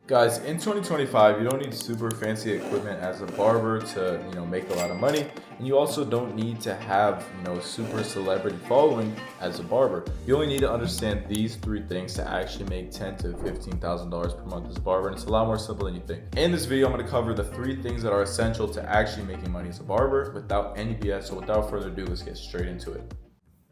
Guys, in 2025, you don't need super fancy equipment as a barber to, make a lot of money. And you also don't need to have, super celebrity following as a barber. You only need to understand these three things to actually make $10,000 to $15,000 per month as a barber. And it's a lot more simple than you think. In this video, I'm going to cover the three things that are essential to actually making money as a barber without any BS. So without further ado, let's get straight into it.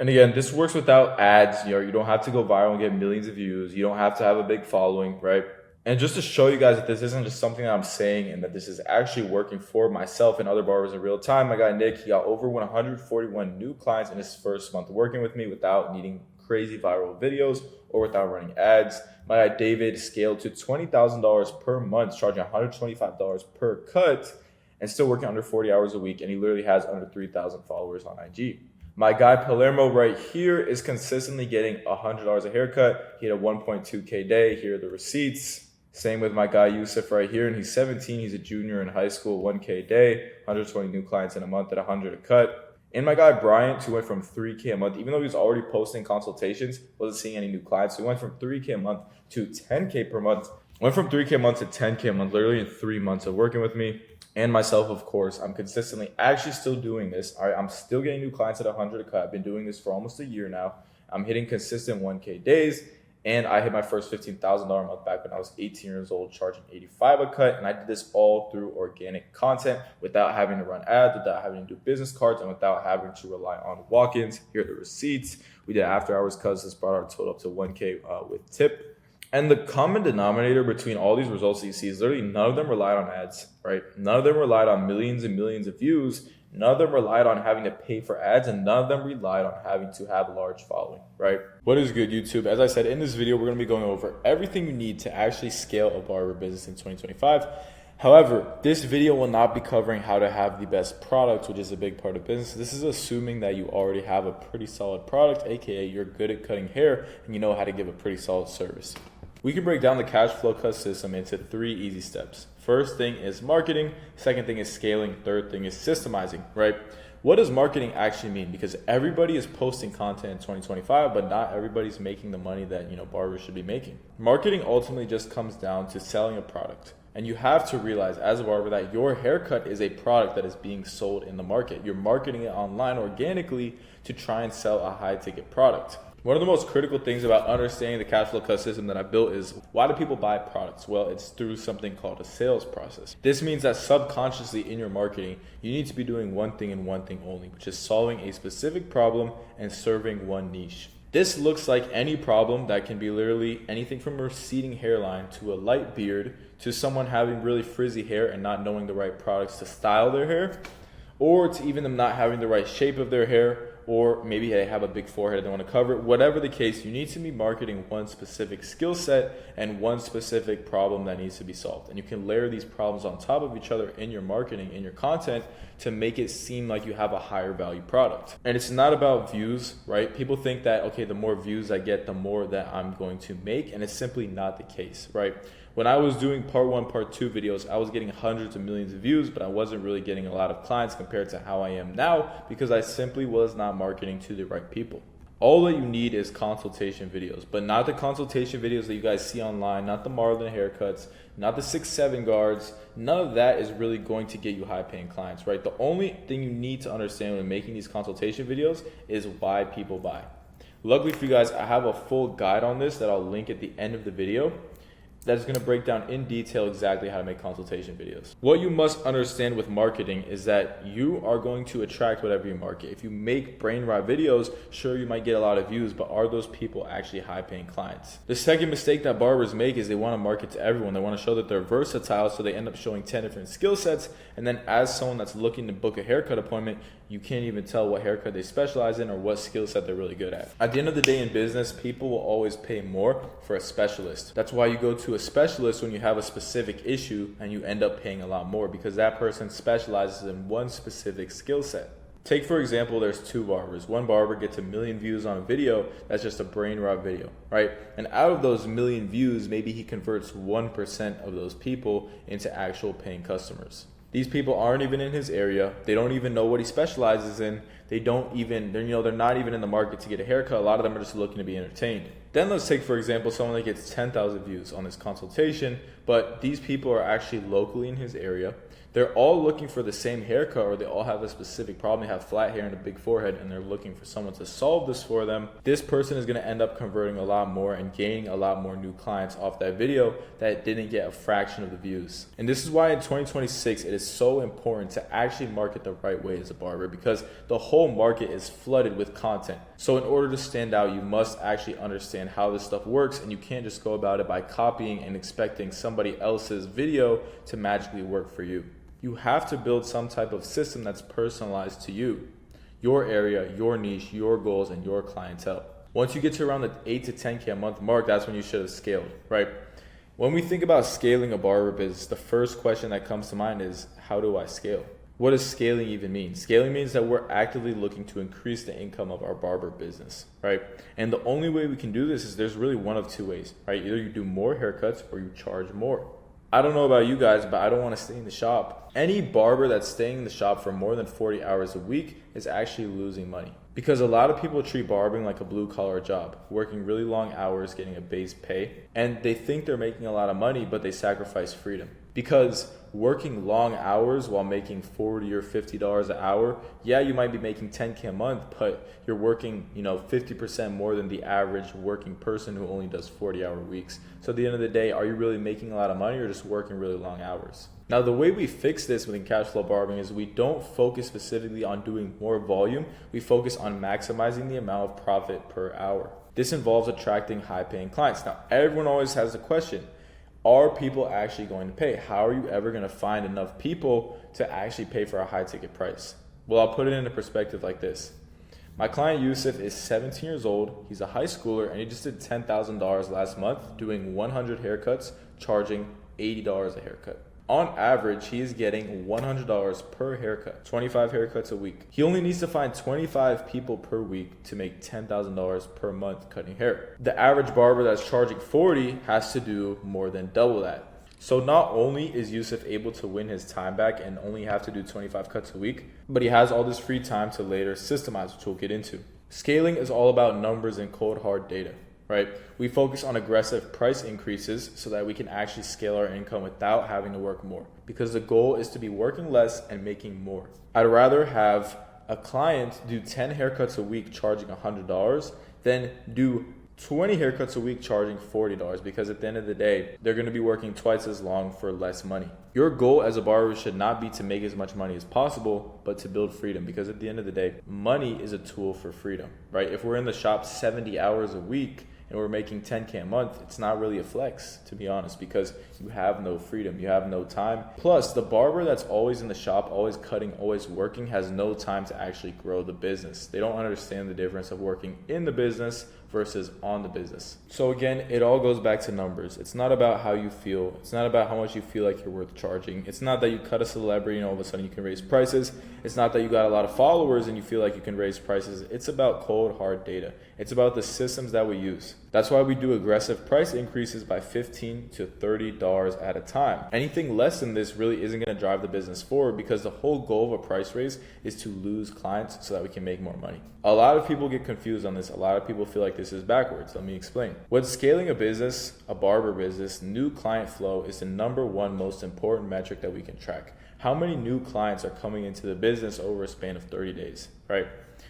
And again, this works without ads. You don't have to go viral and get millions of views. You don't have to have a big following, right? And just to show you guys that this isn't just something that I'm saying and that this is actually working for myself and other barbers in real time, my guy Nick, he got over 141 new clients in his first month working with me without needing crazy viral videos or without running ads. My guy David scaled to $20,000 per month, charging $125 per cut and still working under 40 hours a week. And he literally has under 3,000 followers on IG. My guy Palermo right here is consistently getting $100 a haircut. He had a 1.2K day. Here are the receipts. Same with my guy Yusuf right here, and he's 17. He's a junior in high school, 1K a day, 120 new clients in a month at 100 a cut. And my guy Bryant, who went from 3K a month, even though he was already posting consultations, wasn't seeing any new clients. So he went from 3K a month to 10K per month. Went from 3K a month to 10K a month, literally in 3 months of working with me. And myself, of course, I'm consistently actually still doing this. All right, I'm still getting new clients at 100 a cut. I've been doing this for almost a year now. I'm hitting consistent 1K days. And I hit my first $15,000 a month back when I was 18 years old, charging 85 a cut. And I did this all through organic content without having to run ads, without having to do business cards, and without having to rely on walk-ins. Here are the receipts. We did after hours cuts. This brought our total up to 1K with tip. And the common denominator between all these results that you see is literally none of them relied on ads, right? None of them relied on millions and millions of views. None of them relied on having to pay for ads, and none of them relied on having to have a large following, right? What is good, YouTube? As I said, in this video, we're going to be going over everything you need to actually scale a barber business in 2025. However, this video will not be covering how to have the best product, which is a big part of business. This is assuming that you already have a pretty solid product, aka you're good at cutting hair and you know how to give a pretty solid service. We can break down the cash flow cut system into 3 easy steps. First thing is marketing, second thing is scaling, third thing is systemizing, right? What does marketing actually mean? Because everybody is posting content in 2025, but not everybody's making the money that, barbers should be making. Marketing ultimately just comes down to selling a product. And you have to realize as a barber that your haircut is a product that is being sold in the market. You're marketing it online organically to try and sell a high ticket product. One of the most critical things about understanding the cash flow cut system that I built is, why do people buy products? Well, it's through something called a sales process. This means that subconsciously in your marketing, you need to be doing one thing and one thing only, which is solving a specific problem and serving one niche. This looks like any problem that can be literally anything from a receding hairline to a light beard to someone having really frizzy hair and not knowing the right products to style their hair, or to even them not having the right shape of their hair, or maybe they have a big forehead they want to cover. Whatever the case, you need to be marketing one specific skill set and one specific problem that needs to be solved. And you can layer these problems on top of each other in your marketing, in your content, to make it seem like you have a higher value product. And it's not about views, right? People think that, okay, the more views I get, the more that I'm going to make. And it's simply not the case, right? When I was doing part 1, part 2 videos, I was getting hundreds of millions of views, but I wasn't really getting a lot of clients compared to how I am now because I simply was not marketing to the right people. All that you need is consultation videos, but not the consultation videos that you guys see online, not the Marlin haircuts, not the 6'7" guards. None of that is really going to get you high paying clients, right? The only thing you need to understand when making these consultation videos is why people buy. Luckily for you guys, I have a full guide on this that I'll link at the end of the video. That's going to break down in detail exactly how to make consultation videos. What you must understand with marketing is that you are going to attract whatever you market. If you make brain rot videos, sure, you might get a lot of views, but are those people actually high paying clients? The second mistake that barbers make is they want to market to everyone. They want to show that they're versatile, so they end up showing 10 different skill sets. And then as someone that's looking to book a haircut appointment, you can't even tell what haircut they specialize in or what skill set they're really good at. At the end of the day in business, people will always pay more for a specialist. That's why you go to a specialist when you have a specific issue and you end up paying a lot more because that person specializes in one specific skill set. Take, for example, there's 2 barbers. One barber gets 1 million views on a video. That's just a brain rot video, right? And out of those 1 million views, maybe he converts 1% of those people into actual paying customers. These people aren't even in his area. They don't even know what he specializes in. They're not even in the market to get a haircut. A lot of them are just looking to be entertained. Then let's take, for example, someone that gets 10,000 views on this consultation, but these people are actually locally in his area. They're all looking for the same haircut, or they all have a specific problem. They have flat hair and a big forehead, and they're looking for someone to solve this for them. This person is going to end up converting a lot more and gaining a lot more new clients off that video that didn't get a fraction of the views. And this is why in 2026, it is so important to actually market the right way as a barber, because the whole market is flooded with content. So in order to stand out, you must actually understand how this stuff works, and you can't just go about it by copying and expecting somebody else's video to magically work for you. You have to build some type of system that's personalized to you, your area, your niche, your goals, and your clientele. Once you get to around the 8 to 10K a month mark, that's when you should have scaled, right? When we think about scaling a barber business, the first question that comes to mind is, how do I scale? What does scaling even mean? Scaling means that we're actively looking to increase the income of our barber business, right? And the only way we can do this is there's really one of two ways, right? Either you do more haircuts or you charge more. I don't know about you guys, but I don't want to stay in the shop. Any barber that's staying in the shop for more than 40 hours a week is actually losing money. Because a lot of people treat barbering like a blue collar job, working really long hours, getting a base pay, and they think they're making a lot of money, but they sacrifice freedom. Because working long hours while making $40 or $50 an hour, yeah, you might be making 10K a month, but you're working, 50% more than the average working person who only does 40-hour weeks. So at the end of the day, are you really making a lot of money or just working really long hours? Now, the way we fix this within cash flow barbering is we don't focus specifically on doing more volume. We focus on maximizing the amount of profit per hour. This involves attracting high-paying clients. Now, everyone always has the question, are people actually going to pay? How are you ever going to find enough people to actually pay for a high-ticket price? Well, I'll put it into perspective like this. My client Yusuf is 17 years old. He's a high schooler, and he just did $10,000 last month doing 100 haircuts, charging $80 a haircut. On average, he is getting $100 per haircut, 25 haircuts a week. He only needs to find 25 people per week to make $10,000 per month cutting hair. The average barber that's charging 40 has to do more than double that. So not only is Yusuf able to win his time back and only have to do 25 cuts a week, but he has all this free time to later systemize, which we'll get into. Scaling is all about numbers and cold hard data. Right? We focus on aggressive price increases so that we can actually scale our income without having to work more, because the goal is to be working less and making more. I'd rather have a client do 10 haircuts a week charging $100 than do 20 haircuts a week charging $40, because at the end of the day, they're going to be working twice as long for less money. Your goal as a barber should not be to make as much money as possible, but to build freedom, because at the end of the day, money is a tool for freedom, right? If we're in the shop 70 hours a week, and we're making 10K a month, it's not really a flex, to be honest, because you have no freedom, you have no time. Plus, the barber that's always in the shop, always cutting, always working, has no time to actually grow the business. They don't understand the difference of working in the business versus on the business. So again, it all goes back to numbers. It's not about how you feel. It's not about how much you feel like you're worth charging. It's not that you cut a celebrity and all of a sudden you can raise prices. It's not that you got a lot of followers and you feel like you can raise prices. It's about cold, hard data. It's about the systems that we use. That's why we do aggressive price increases by $15 to $30 at a time. Anything less than this really isn't going to drive the business forward, because the whole goal of a price raise is to lose clients so that we can make more money. A lot of people get confused on this. A lot of people feel like this is backwards. Let me explain. When scaling a business, a barber business, new client flow is the number one most important metric that we can track. How many new clients are coming into the business over a span of 30 days, right?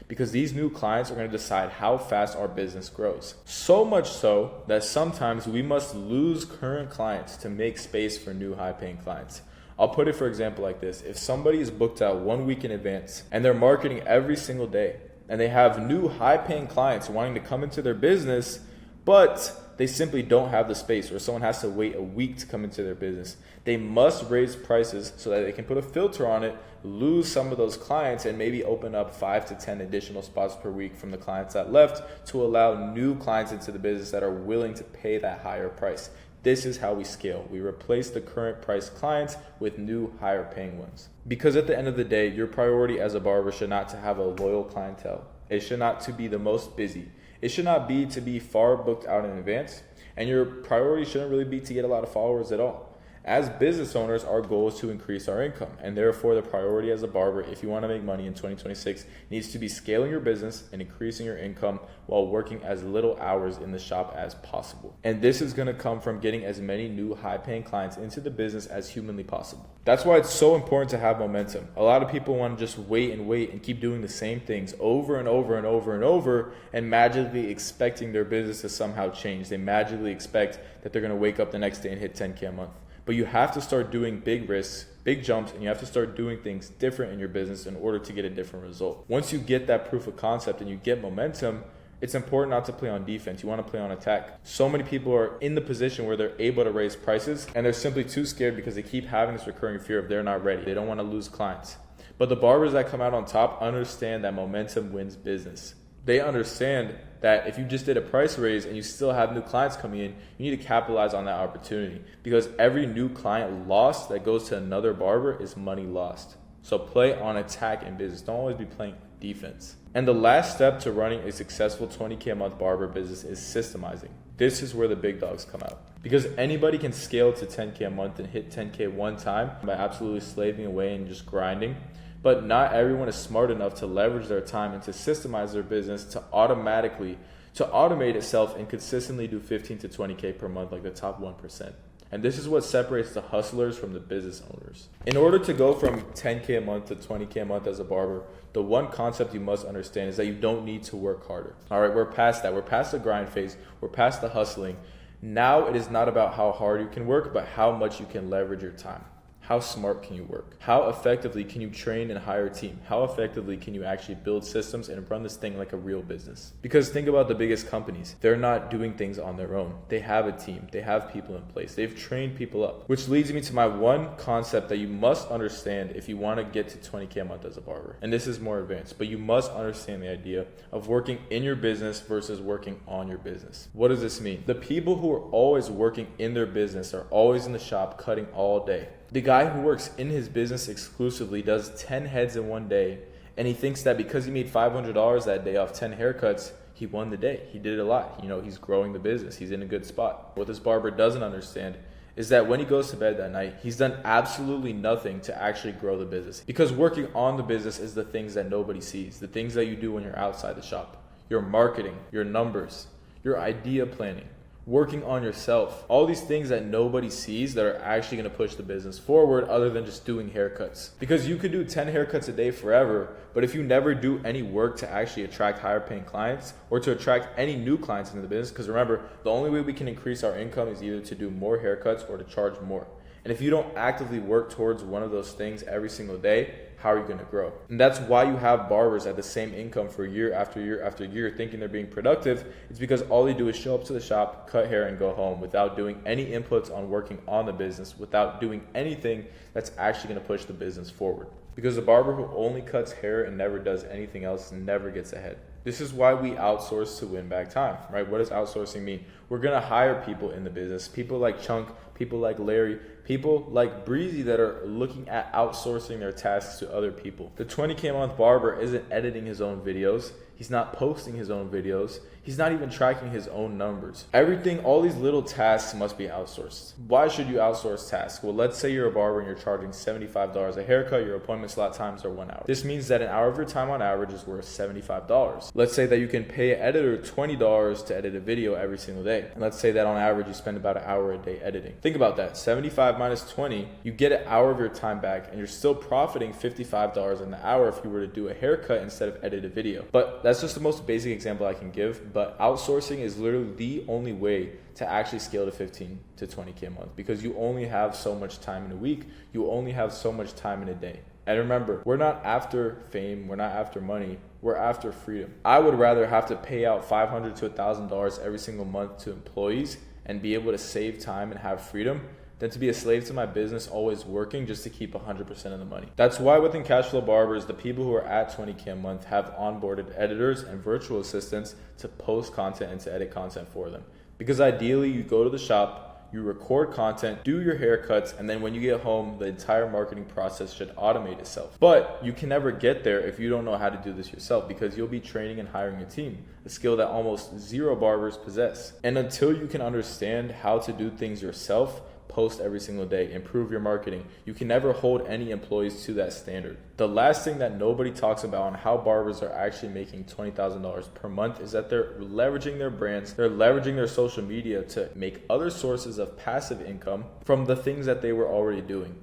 Because these new clients are going to decide how fast our business grows. So much so that sometimes we must lose current clients to make space for new high-paying clients. I'll put it, for example, like this. If somebody is booked out 1 week in advance and they're marketing every single day, and they have new high-paying clients wanting to come into their business, but they simply don't have the space, or someone has to wait a week to come into their business, they must raise prices so that they can put a filter on it, lose some of those clients, and maybe open up 5 to 10 additional spots per week from the clients that left to allow new clients into the business that are willing to pay that higher price. This is how we scale. We replace the current price clients with new higher paying ones. Because at the end of the day, your priority as a barber should not to have a loyal clientele. It should not to be the most busy. It should not be to be far booked out in advance. And your priority shouldn't really be to get a lot of followers at all. As business owners, our goal is to increase our income, and therefore the priority as a barber, if you want to make money in 2026, needs to be scaling your business and increasing your income while working as little hours in the shop as possible. And this is going to come from getting as many new high-paying clients into the business as humanly possible. That's why it's so important to have momentum. A lot of people want to just wait and keep doing the same things over and over and over and over and magically expecting their business to somehow change. They magically expect that they're going to wake up the next day and hit 10K a month. But you have to start doing big risks, big jumps, and you have to start doing things different in your business in order to get a different result. Once you get that proof of concept and you get momentum, it's important not to play on defense. You want to play on attack. So many people are in the position where they're able to raise prices and they're simply too scared because they keep having this recurring fear of they're not ready. They don't want to lose clients. But the barbers that come out on top understand that momentum wins business. They understand that if you just did a price raise and you still have new clients coming in, you need to capitalize on that opportunity, because every new client lost that goes to another barber is money lost. So play on attack in business. Don't always be playing defense. And the last step to running a successful 20K a month barber business is systemizing. This is where the big dogs come out, because anybody can scale to 10K a month and hit 10K one time by absolutely slaving away and just grinding. But not everyone is smart enough to leverage their time and to systemize their business to automate itself and consistently do 15 to 20K per month like the top 1%. And this is what separates the hustlers from the business owners. In order to go from 10K a month to 20K a month as a barber, the one concept you must understand is that you don't need to work harder. All right, we're past that. We're past the grind phase. We're past the hustling. Now it is not about how hard you can work, but how much you can leverage your time. How smart can you work? How effectively can you train and hire a team? How effectively can you actually build systems and run this thing like a real business? Because think about the biggest companies. They're not doing things on their own. They have a team. They have people in place. They've trained people up. Which leads me to my one concept that you must understand if you want to get to 20K a month as a barber. And this is more advanced, but you must understand the idea of working in your business versus working on your business. What does this mean? The people who are always working in their business are always in the shop cutting all day. The guy who works in his business exclusively does 10 heads in one day, and he thinks that because he made $500 that day off 10 haircuts, he won the day. He did it a lot. He's growing the business. He's in a good spot. What this barber doesn't understand is that when he goes to bed that night, he's done absolutely nothing to actually grow the business. Because working on the business is the things that nobody sees, the things that you do when you're outside the shop. Your marketing, your numbers, your idea planning, working on yourself, all these things that nobody sees that are actually going to push the business forward other than just doing haircuts. Because you could do 10 haircuts a day forever, but if you never do any work to actually attract higher paying clients or to attract any new clients into the business, because remember, the only way we can increase our income is either to do more haircuts or to charge more. And if you don't actively work towards one of those things every single day, how are you going to grow? And that's why you have barbers at the same income for year after year after year thinking they're being productive. It's because all they do is show up to the shop, cut hair, and go home without doing any inputs on working on the business, without doing anything that's actually going to push the business forward. Because the barber who only cuts hair and never does anything else never gets ahead. This is why we outsource to win back time, right? What does outsourcing mean? We're going to hire people in the business, people like Chunk, people like Larry, people like Breezy that are looking at outsourcing their tasks to other people. The 20K a month barber isn't editing his own videos. He's not posting his own videos. He's not even tracking his own numbers. Everything, all these little tasks must be outsourced. Why should you outsource tasks? Well, let's say you're a barber and you're charging $75 a haircut. Your appointment slot times are 1 hour. This means that an hour of your time on average is worth $75. Let's say that you can pay an editor $20 to edit a video every single day. And let's say that on average you spend about an hour a day editing. Think about that. 75 minus 20, you get an hour of your time back and you're still profiting $55 an hour if you were to do a haircut instead of edit a video. But that's just the most basic example I can give. But outsourcing is literally the only way to actually scale to 15 to 20K a month, because you only have so much time in a week. You only have so much time in a day. And remember, we're not after fame. We're not after money. We're after freedom. I would rather have to pay out $500 to $1,000 every single month to employees and be able to save time and have freedom than to be a slave to my business, always working just to keep 100% of the money. That's why within Cashflow Barbers, the people who are at 20K a month have onboarded editors and virtual assistants to post content and to edit content for them. Because ideally, you go to the shop, you record content, do your haircuts, and then when you get home, the entire marketing process should automate itself. But you can never get there if you don't know how to do this yourself, because you'll be training and hiring a team, a skill that almost zero barbers possess. And until you can understand how to do things yourself, post every single day, improve your marketing. You can never hold any employees to that standard. The last thing that nobody talks about on how barbers are actually making $20,000 per month is that they're leveraging their brands, they're leveraging their social media to make other sources of passive income from the things that they were already doing.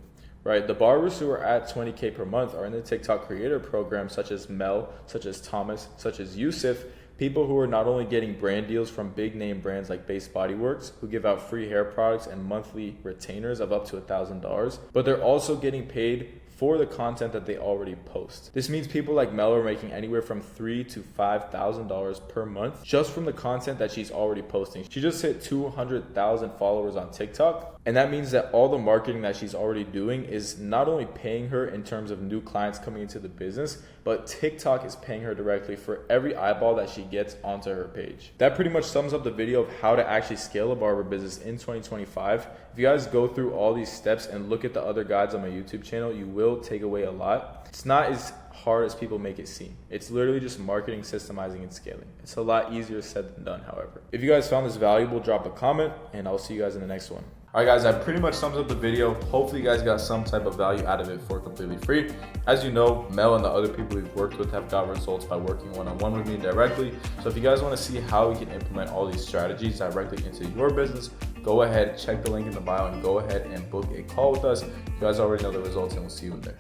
Right, the barbers who are at 20K per month are in the TikTok creator program, such as Mel, such as Thomas, such as Yusuf, people who are not only getting brand deals from big name brands like Base Body Works, who give out free hair products and monthly retainers of up to $1,000, but they're also getting paid for the content that they already post. This means people like Mel are making anywhere from $3,000 to $5,000 per month just from the content that she's already posting. She just hit 200,000 followers on TikTok, and that means that all the marketing that she's already doing is not only paying her in terms of new clients coming into the business, but TikTok is paying her directly for every eyeball that she gets onto her page. That pretty much sums up the video of how to actually scale a barber business in 2025. If you guys go through all these steps and look at the other guides on my YouTube channel, you will take away a lot. It's not as hard as people make it seem. It's literally just marketing, systemizing, and scaling. It's a lot easier said than done, however. If you guys found this valuable, drop a comment, and I'll see you guys in the next one. All right, guys, that pretty much sums up the video. Hopefully you guys got some type of value out of it for completely free. As you know, Mel and the other people we've worked with have got results by working one-on-one with me directly. So if you guys want to see how we can implement all these strategies directly into your business, go ahead, check the link in the bio, and go ahead and book a call with us. You guys already know the results, and we'll see you in there.